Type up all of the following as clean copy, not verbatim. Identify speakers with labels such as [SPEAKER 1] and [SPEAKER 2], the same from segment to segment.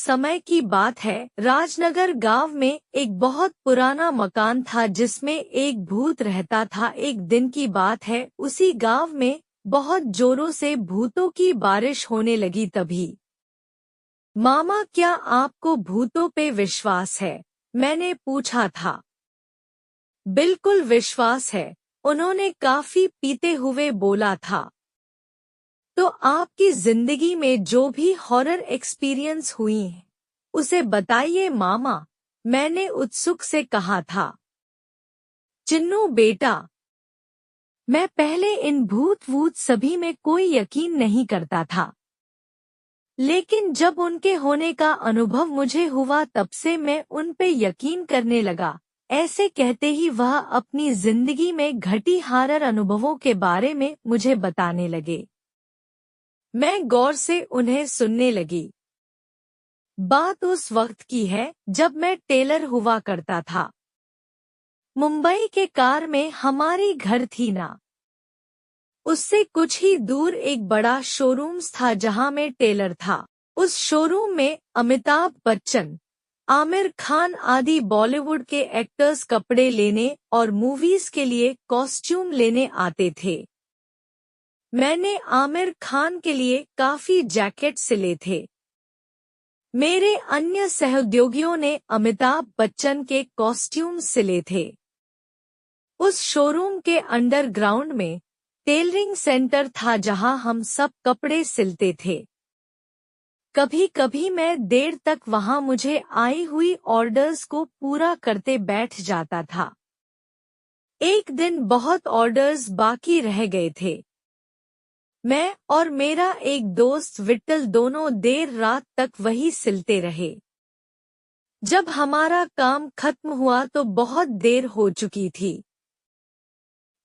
[SPEAKER 1] समय की बात है। राजनगर गांव में एक बहुत पुराना मकान था जिसमें एक भूत रहता था। एक दिन की बात है, उसी गांव में बहुत जोरों से भूतों की बारिश होने लगी। तभी, मामा, क्या आपको भूतों पे विश्वास है? मैंने पूछा था। बिल्कुल विश्वास है, उन्होंने काफी पीते हुए बोला था। तो आपकी जिंदगी में जो भी हॉरर एक्सपीरियंस हुई है, उसे बताइए मामा, मैंने उत्सुक से कहा था। चिन्नू बेटा, मैं पहले इन भूत वूत सभी में कोई यकीन नहीं करता था, लेकिन जब उनके होने का अनुभव मुझे हुआ तब से मैं उन पे यकीन करने लगा। ऐसे कहते ही वह अपनी जिंदगी में घटी हॉरर अनुभवों के बारे में मुझे बताने लगे। मैं गौर से उन्हें सुनने लगी। बात उस वक्त की है जब मैं टेलर हुआ करता था। मुंबई के कार में हमारी घर थी ना, उससे कुछ ही दूर एक बड़ा शोरूम था जहां मैं टेलर था। उस शोरूम में अमिताभ बच्चन, आमिर खान आदि बॉलीवुड के एक्टर्स कपड़े लेने और मूवीज के लिए कॉस्ट्यूम लेने आते थे। मैंने आमिर खान के लिए काफी जैकेट सिले थे। मेरे अन्य सहोद्योगियों ने अमिताभ बच्चन के कॉस्ट्यूम सिले थे। उस शोरूम के अंडरग्राउंड में टेलरिंग सेंटर था जहां हम सब कपड़े सिलते थे। कभी कभी मैं देर तक वहां मुझे आई हुई ऑर्डर्स को पूरा करते बैठ जाता था। एक दिन बहुत ऑर्डर्स बाकी रह गए थे। मैं और मेरा एक दोस्त विट्ठल दोनों देर रात तक वही सिलते रहे। जब हमारा काम खत्म हुआ तो बहुत देर हो चुकी थी,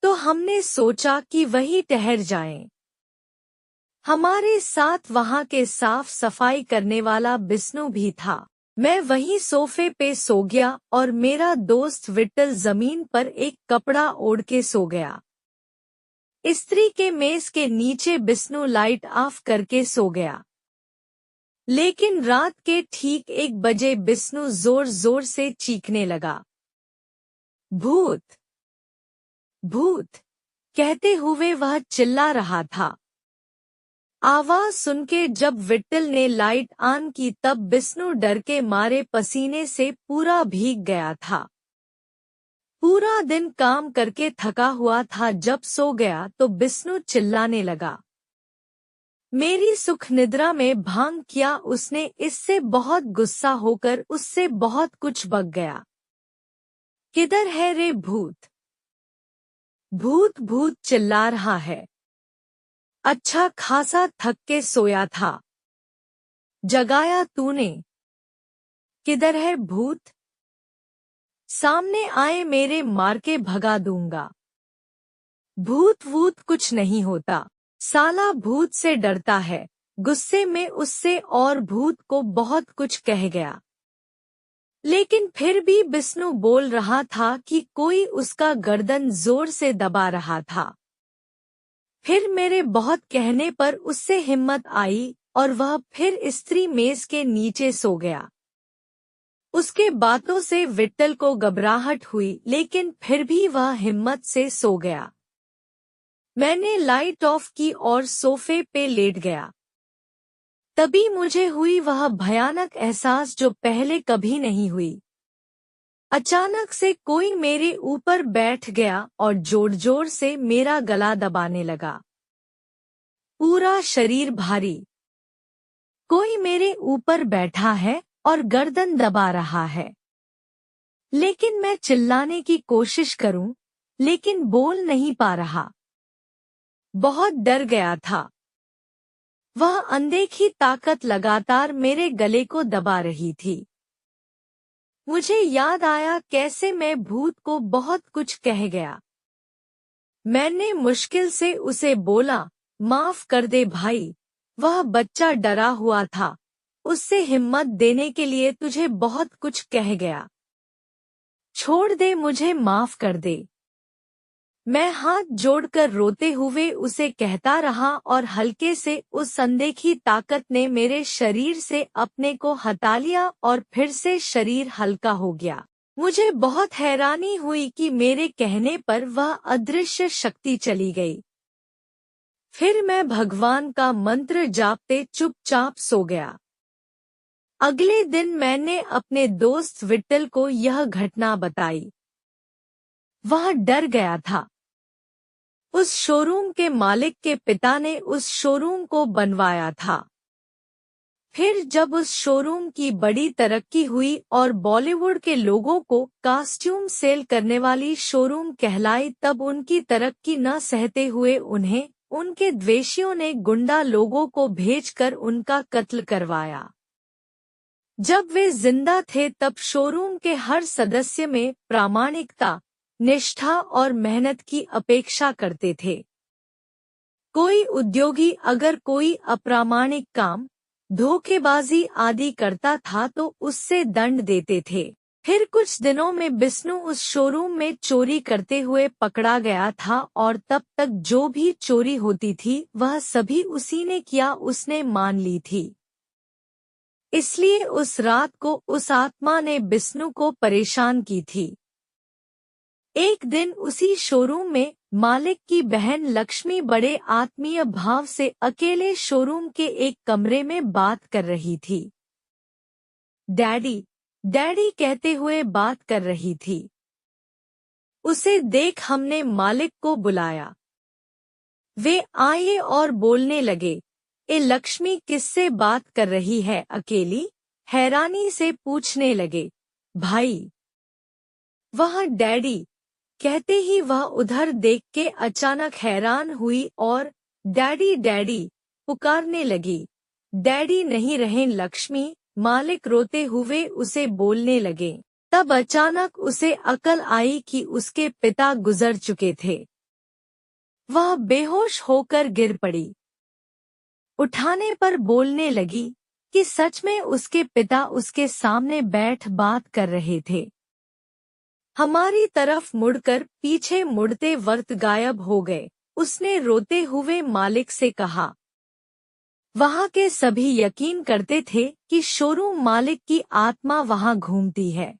[SPEAKER 1] तो हमने सोचा कि वही ठहर जाएं। हमारे साथ वहां के साफ सफाई करने वाला बिस्नू भी था। मैं वहीं सोफे पे सो गया और मेरा दोस्त विट्ठल जमीन पर एक कपड़ा ओढ़ के सो गया। इस्त्री के मेज के नीचे बिस्नू लाइट ऑफ करके सो गया। लेकिन रात के ठीक 1 बजे बिस्नू जोर जोर से चीखने लगा, भूत भूत कहते हुए वह चिल्ला रहा था। आवाज सुनके जब विट्ठल ने लाइट ऑन की तब बिस्नू डर के मारे पसीने से पूरा भीग गया था। पूरा दिन काम करके थका हुआ था। जब सो गया तो बिस्नू चिल्लाने लगा। मेरी सुख निद्रा में भांग किया उसने। इससे बहुत गुस्सा होकर उससे बहुत कुछ बक गया। किधर है रे भूत? भूत भूत चिल्ला रहा है। अच्छा खासा थक के सोया था, जगाया तूने। किधर है भूत? सामने आए मेरे मार के भगा दूंगा। भूत वूत कुछ नहीं होता, साला भूत से डरता है। गुस्से में उससे और भूत को बहुत कुछ कह गया। लेकिन फिर भी बिस्नू बोल रहा था कि कोई उसका गर्दन जोर से दबा रहा था। फिर मेरे बहुत कहने पर उससे हिम्मत आई और वह फिर इस्त्री मेज के नीचे सो गया। उसके बातों से विट्ठल को घबराहट हुई, लेकिन फिर भी वह हिम्मत से सो गया। मैंने लाइट ऑफ की और सोफे पे लेट गया। तभी मुझे हुई वह भयानक एहसास जो पहले कभी नहीं हुई। अचानक से कोई मेरे ऊपर बैठ गया और जोर जोर से मेरा गला दबाने लगा। पूरा शरीर भारी। कोई मेरे ऊपर बैठा है और गर्दन दबा रहा है। लेकिन मैं चिल्लाने की कोशिश करूं, लेकिन बोल नहीं पा रहा। बहुत डर गया था। वह अनदेखी ताकत लगातार मेरे गले को दबा रही थी। मुझे याद आया कैसे मैं भूत को बहुत कुछ कह गया। मैंने मुश्किल से उसे बोला, माफ कर दे भाई। वह बच्चा डरा हुआ था। उससे हिम्मत देने के लिए तुझे बहुत कुछ कह गया। छोड़ दे मुझे, माफ कर दे। मैं हाथ जोड़कर रोते हुए उसे कहता रहा और हल्के से उस अनदेखी ताकत ने मेरे शरीर से अपने को हटा लिया और फिर से शरीर हल्का हो गया। मुझे बहुत हैरानी हुई कि मेरे कहने पर वह अदृश्य शक्ति चली गई। फिर मैं भगवान का मंत्र जापते चुपचाप सो गया। अगले दिन मैंने अपने दोस्त विट्ठल को यह घटना बताई। वह डर गया था। उस शोरूम के मालिक के पिता ने उस शोरूम को बनवाया था। फिर जब उस शोरूम की बड़ी तरक्की हुई और बॉलीवुड के लोगों को कॉस्ट्यूम सेल करने वाली शोरूम कहलाई, तब उनकी तरक्की न सहते हुए उन्हें उनके द्वेषियों ने गुंडा लोगों को भेजकर उनका कत्ल करवाया। जब वे जिंदा थे तब शोरूम के हर सदस्य में प्रामाणिकता, निष्ठा और मेहनत की अपेक्षा करते थे। कोई उद्योगी अगर कोई अप्रामाणिक काम, धोखेबाजी आदि करता था तो उससे दंड देते थे। फिर कुछ दिनों में बिष्णु उस शोरूम में चोरी करते हुए पकड़ा गया था और तब तक जो भी चोरी होती थी वह सभी उसी ने किया, उसने मान ली थी। इसलिए उस रात को उस आत्मा ने बिष्णु को परेशान की थी। एक दिन उसी शोरूम में मालिक की बहन लक्ष्मी बड़े आत्मीय भाव से अकेले शोरूम के एक कमरे में बात कर रही थी। डैडी डैडी कहते हुए बात कर रही थी। उसे देख हमने मालिक को बुलाया। वे आए और बोलने लगे, ए लक्ष्मी किससे बात कर रही है अकेली? हैरानी से पूछने लगे। भाई। वह डैडी कहते ही वह उधर देख के अचानक हैरान हुई और डैडी डैडी पुकारने लगी। डैडी नहीं रहे लक्ष्मी, मालिक रोते हुए उसे बोलने लगे। तब अचानक उसे अकल आई कि उसके पिता गुजर चुके थे। वह बेहोश होकर गिर पड़ी। उठाने पर बोलने लगी कि सच में उसके पिता उसके सामने बैठ बात कर रहे थे। हमारी तरफ मुड़कर पीछे मुड़ते वक्त गायब हो गए। उसने रोते हुए मालिक से कहा। वहां के सभी यकीन करते थे कि शोरूम मालिक की आत्मा वहां घूमती है।